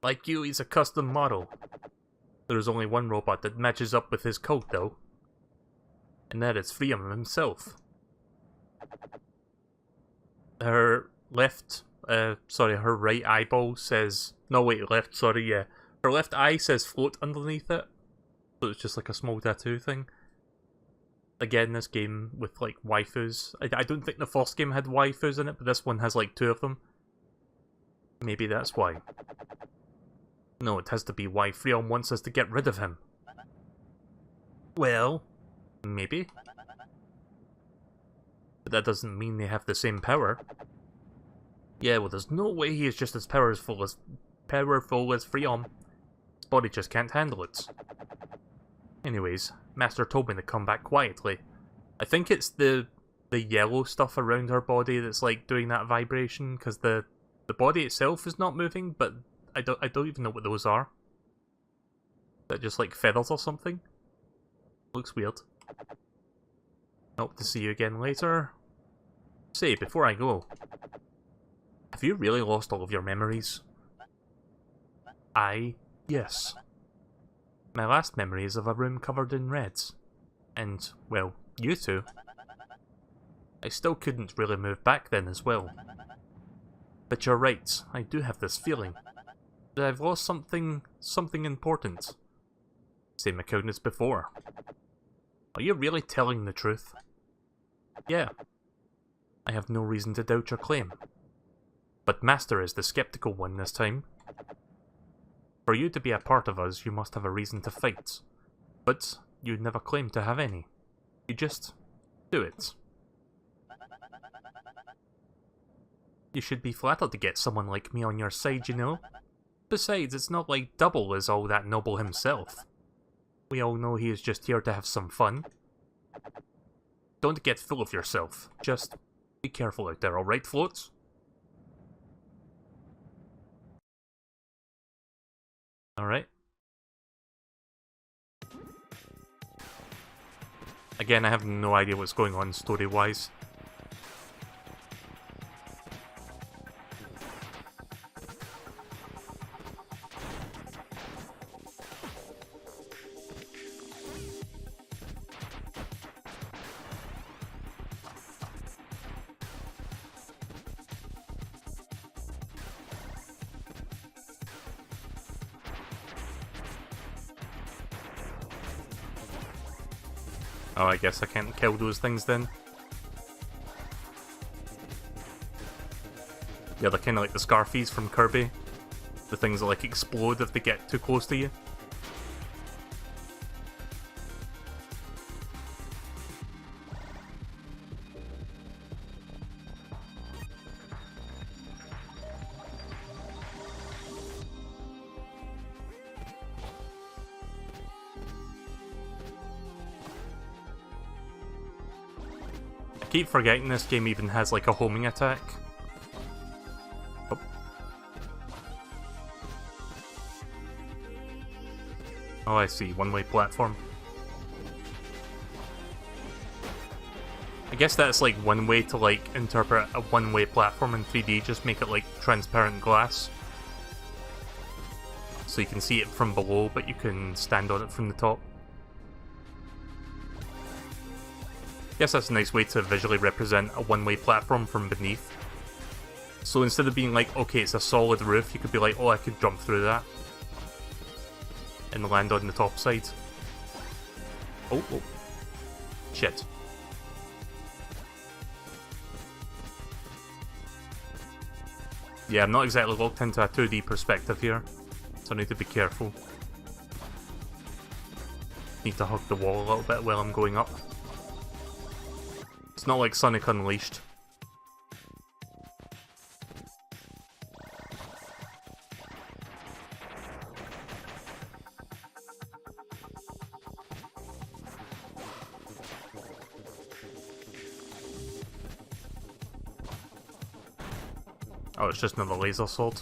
Like you, he's a custom model. There's only one robot that matches up with his coat, though. And that is Freedom himself. Her her right eyeball says... No, wait, left, sorry, yeah. Her left eye says float underneath it. So it's just like a small tattoo thing. Again, this game with, like, waifus. I don't think the first game had waifus in it, but this one has, like, 2 of them. Maybe that's why. No, it has to be why Freon wants us to get rid of him. Well, maybe. But that doesn't mean they have the same power. Yeah, well, there's no way he is just as powerful as Freon. His body just can't handle it. Anyways, Master told me to come back quietly. I think it's the yellow stuff around her body that's like doing that vibration, because the body itself is not moving, but I don't even know what those are. They're just like feathers or something. Looks weird. Hope to see you again later. Say, before I go, have you really lost all of your memories? Yes. My last memory is of a room covered in reds. And, well, you two. I still couldn't really move back then as well. But you're right, I do have this feeling that I've lost something important. Same account as before. Are you really telling the truth? Yeah. I have no reason to doubt your claim. But Master is the skeptical one this time. For you to be a part of us, you must have a reason to fight. But you never claim to have any. You just do it. You should be flattered to get someone like me on your side, you know? Besides, it's not like Double is all that noble himself. We all know he is just here to have some fun. Don't get full of yourself. Just be careful out there, alright, Floats? Alright. Again, I have no idea what's going on story-wise. Oh, I guess I can't kill those things then. Yeah, they're kind of like the Scarfies from Kirby. The things that like explode if they get too close to you. I keep forgetting this game even has like a homing attack. Oh. Oh, I see. One-way platform. I guess that's like one way to like interpret a one-way platform in 3D, just make it like transparent glass. So you can see it from below, but you can stand on it from the top. I guess that's a nice way to visually represent a one-way platform from beneath. So instead of being like, okay, it's a solid roof, you could be like, oh, I could jump through that. And land on the top side. Oh, oh. Shit. Yeah, I'm not exactly locked into a 2D perspective here, so I need to be careful. Need to hug the wall a little bit while I'm going up. It's not like Sonic Unleashed. Oh, it's just another laser sword.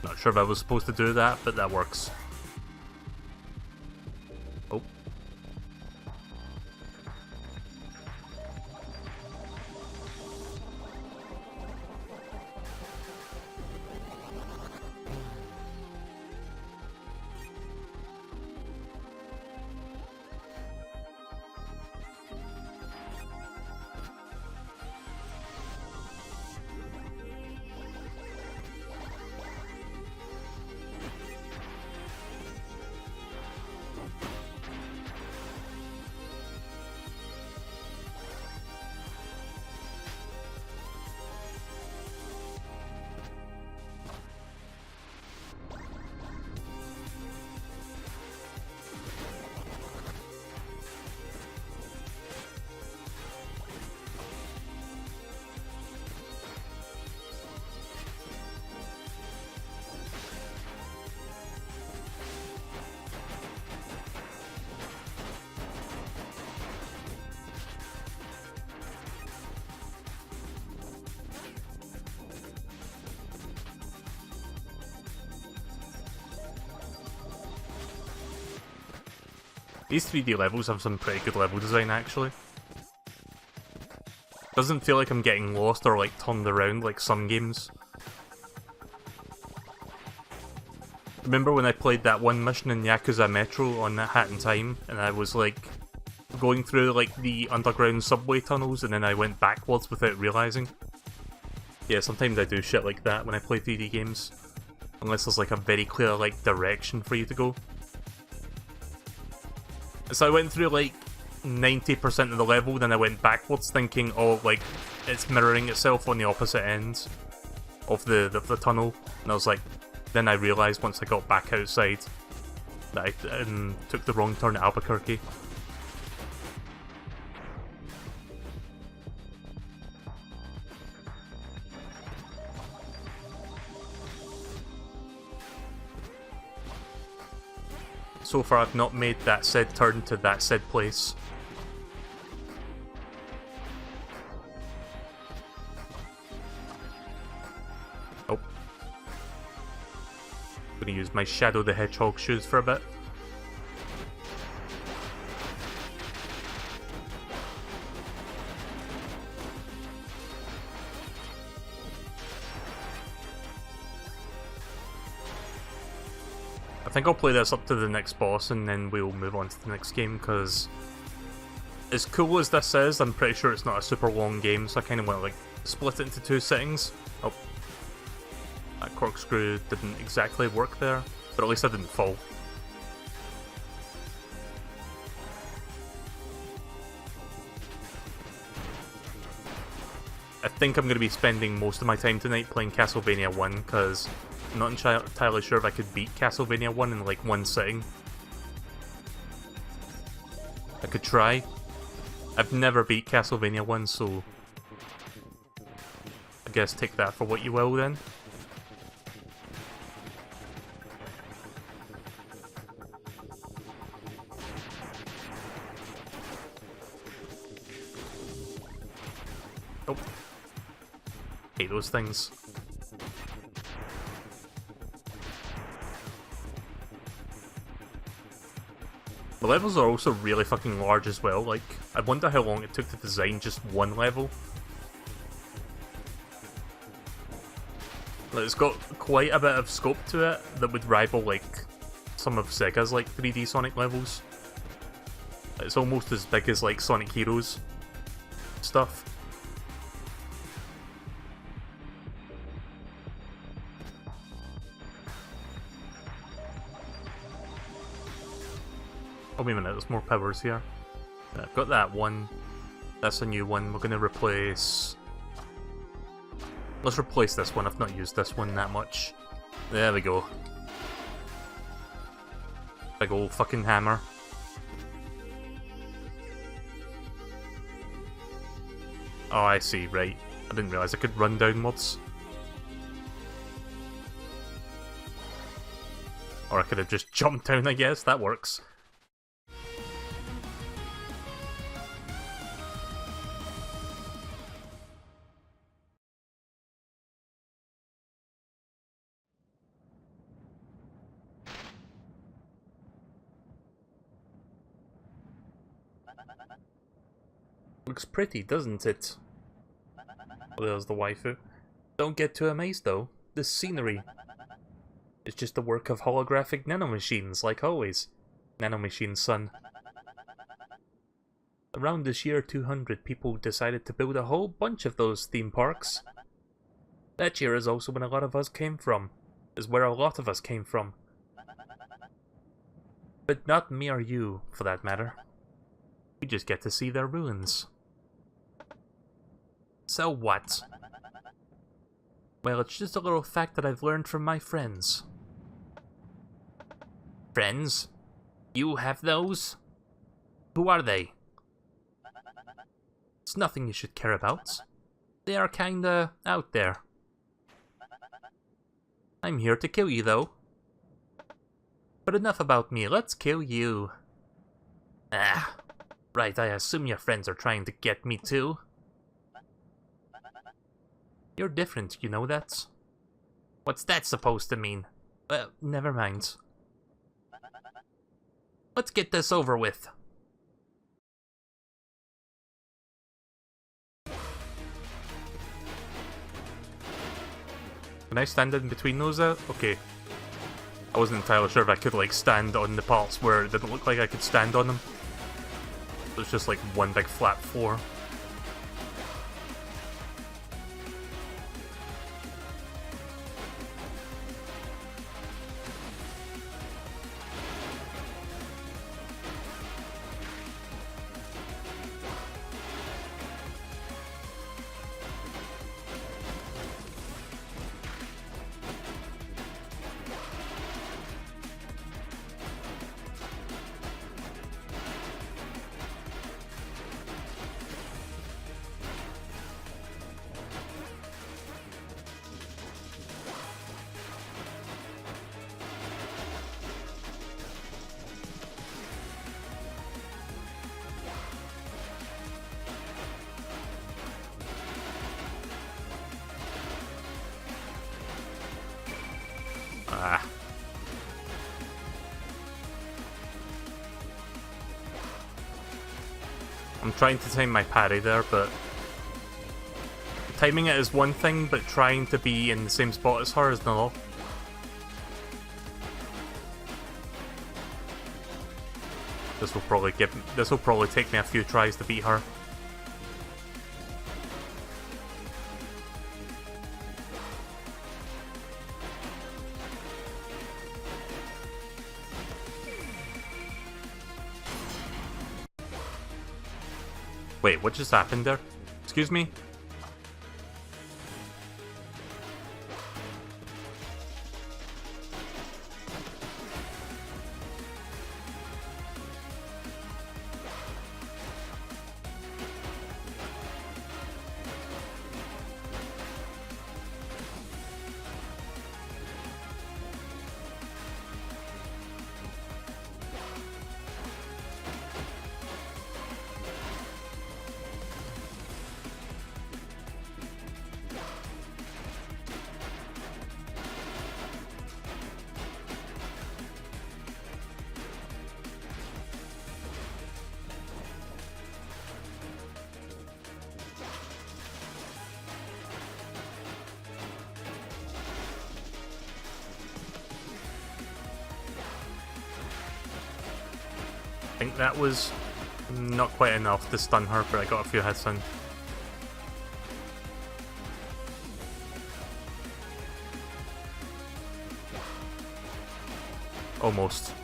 Not sure if I was supposed to do that, but that works. Oh. These 3D levels have some pretty good level design, actually. Doesn't feel like I'm getting lost or like turned around like some games. Remember when I played that one mission in Yakuza Metro on that Hat in Time, and I was like going through like the underground subway tunnels and then I went backwards without realising? Yeah, sometimes I do shit like that when I play 3D games. Unless there's like a very clear like direction for you to go. So I went through like 90% of the level, then I went backwards thinking, oh, like, it's mirroring itself on the opposite end of the tunnel. And I was like, then I realised once I got back outside that I took the wrong turn at Albuquerque. So far I've not made that said turn to that said place. Oh. I'm gonna use my Shadow the Hedgehog shoes for a bit. I think I'll play this up to the next boss and then we'll move on to the next game, because as cool as this is, I'm pretty sure it's not a super long game, so I kind of want to like split it into 2 sittings. Oh, that corkscrew didn't exactly work there, but at least I didn't fall. I think I'm going to be spending most of my time tonight playing Castlevania 1, because I'm not entirely sure if I could beat Castlevania 1 in like 1 sitting. I could try. I've never beat Castlevania 1, so I guess take that for what you will then. Oh. Hate those things. The levels are also really fucking large as well. Like, I wonder how long it took to design just one level. Like, it's got quite a bit of scope to it that would rival, like, some of Sega's, like, 3D Sonic levels. It's almost as big as, like, Sonic Heroes stuff. Oh, wait a minute, there's more powers here. I've got that one. That's a new one. We're gonna replace... Let's replace this one. I've not used this one that much. There we go. Big old fucking hammer. Oh, I see, right. I didn't realise I could run downwards. Or I could have just jumped down, I guess. That works. Looks pretty, doesn't it? Oh, there's the waifu. Don't get too amazed though. This scenery is just the work of holographic nanomachines, like always. Nanomachines, son. Around this year 200, people decided to build a whole bunch of those theme parks. That year is also when a lot of us came from. Is where a lot of us came from. But not me or you, for that matter. We just get to see their ruins. So what? Well, it's just a little fact that I've learned from my friends. Friends? You have those? Who are they? It's nothing you should care about. They are kinda out there. I'm here to kill you, though. But enough about me, let's kill you. Ah, right, I assume your friends are trying to get me too. You're different, you know that? What's that supposed to mean? Well, never mind. Let's get this over with. Can I stand in between those? Okay. I wasn't entirely sure if I could, like, stand on the parts where it didn't look like I could stand on them. It was just, like, one big flat floor. trying to time my parry there, but timing it is one thing, but trying to be in the same spot as her is another. This will probably take me a few tries to beat her. Wait, what just happened there? Excuse me? I think that was not quite enough to stun her, but I got a few hits in. Almost.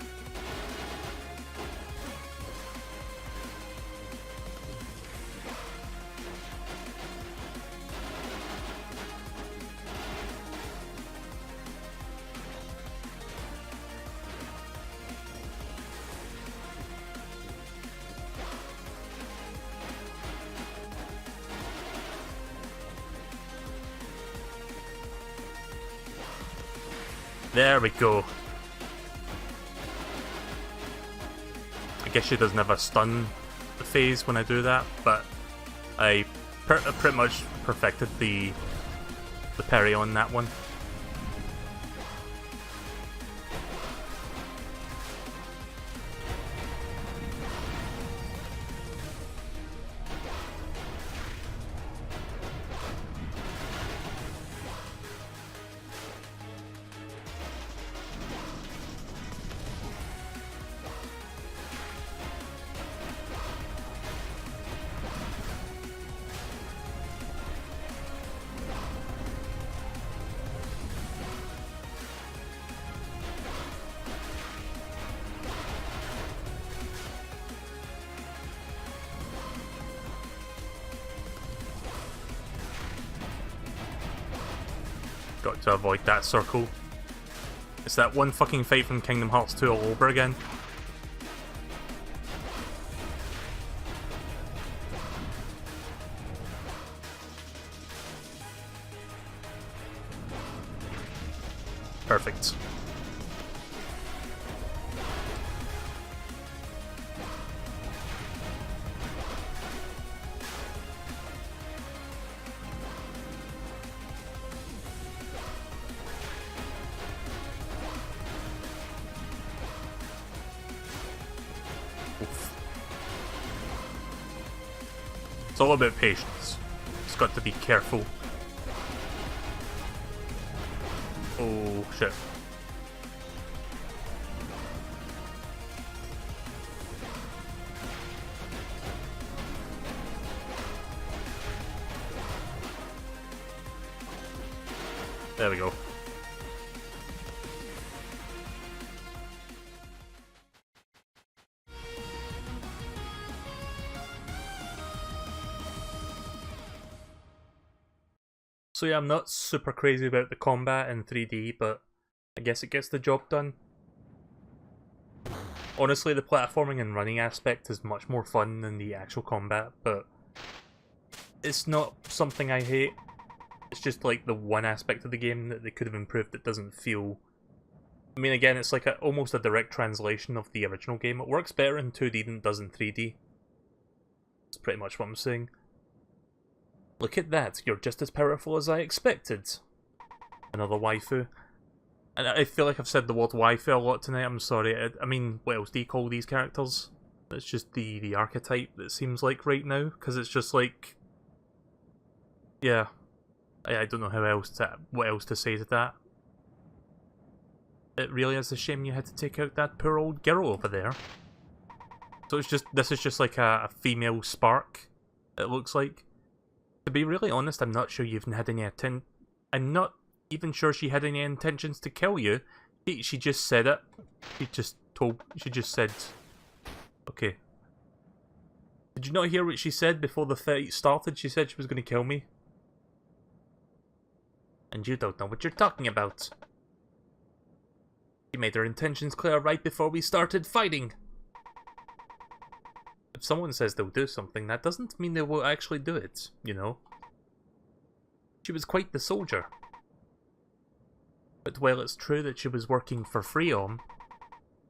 There we go. I guess she doesn't have a stun phase when I do that, but I pretty much perfected the parry on that one. Got to avoid that circle. It's that one fucking fight from Kingdom Hearts 2 all over again. Perfect. It's all about patience. Just got to be careful. Oh shit. There we go. So yeah, I'm not super crazy about the combat in 3D, but I guess it gets the job done. Honestly, the platforming and running aspect is much more fun than the actual combat, but it's not something I hate. It's just like the one aspect of the game that they could have improved that doesn't feel... I mean, again, it's like almost a direct translation of the original game. It works better in 2D than it does in 3D. That's pretty much what I'm saying. Look at that, you're just as powerful as I expected. Another waifu. And I feel like I've said the word waifu a lot tonight, I'm sorry. I mean, what else do you call these characters? It's just the archetype that seems like right now, because it's just like, yeah, I don't know what else to say to that. It really is a shame you had to take out that poor old girl over there. So this is just like a female spark, it looks like. To be really honest, I'm not sure I'm not even sure she had any intentions to kill you. She just said it. She just said, okay. Did you not hear what she said before the fight started? She said she was going to kill me. And you don't know what you're talking about. She made her intentions clear right before we started fighting. If someone says they'll do something, that doesn't mean they will actually do it, you know? She was quite the soldier. But while it's true that she was working for Freon,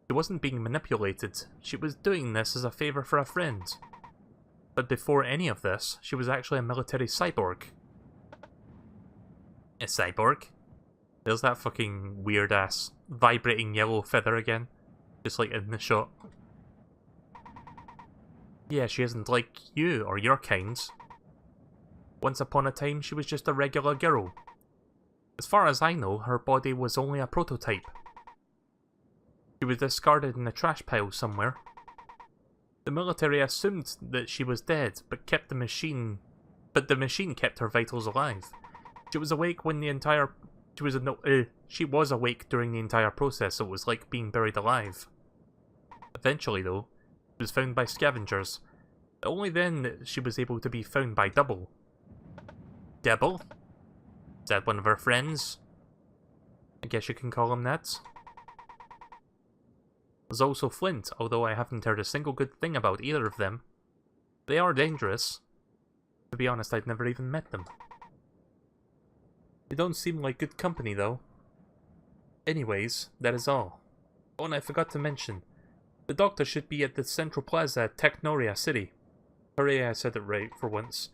she wasn't being manipulated. She was doing this as a favour for a friend. But before any of this, she was actually a military cyborg. A cyborg? There's that fucking weird-ass vibrating yellow feather again. Just like in the shot. Yeah, she isn't like you or your kind. Once upon a time, she was just a regular girl. As far as I know, her body was only a prototype. She was discarded in a trash pile somewhere. The military assumed that she was dead, but the machine kept her vitals alive. She was awake when the entire... She was awake during the entire process, so it was like being buried alive. Eventually, though, she was found by scavengers. Only then she was able to be found by Double. Double? Is that one of her friends? I guess you can call him that. There's also Flint, although I haven't heard a single good thing about either of them. They are dangerous. To be honest, I've never even met them. They don't seem like good company, though. Anyways, that is all. Oh, and I forgot to mention, the doctor should be at the Central Plaza at Technoria City. Hooray, I said it right for once.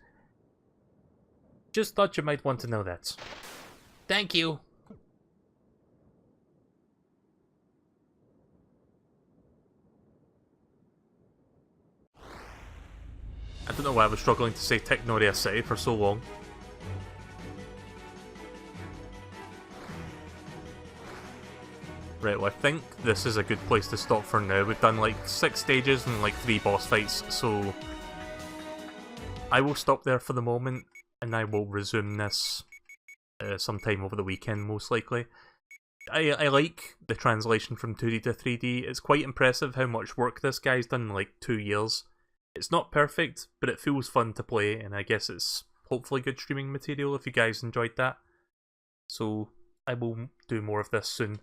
Just thought you might want to know that. Thank you! I don't know why I was struggling to say Technoria City for so long. Right, well I think this is a good place to stop for now. We've done like 6 stages and like 3 boss fights, so I will stop there for the moment, and I will resume this sometime over the weekend, most likely. I like the translation from 2D to 3D. It's quite impressive how much work this guy's done in like 2 years. It's not perfect, but it feels fun to play, and I guess it's hopefully good streaming material if you guys enjoyed that. So I will do more of this soon.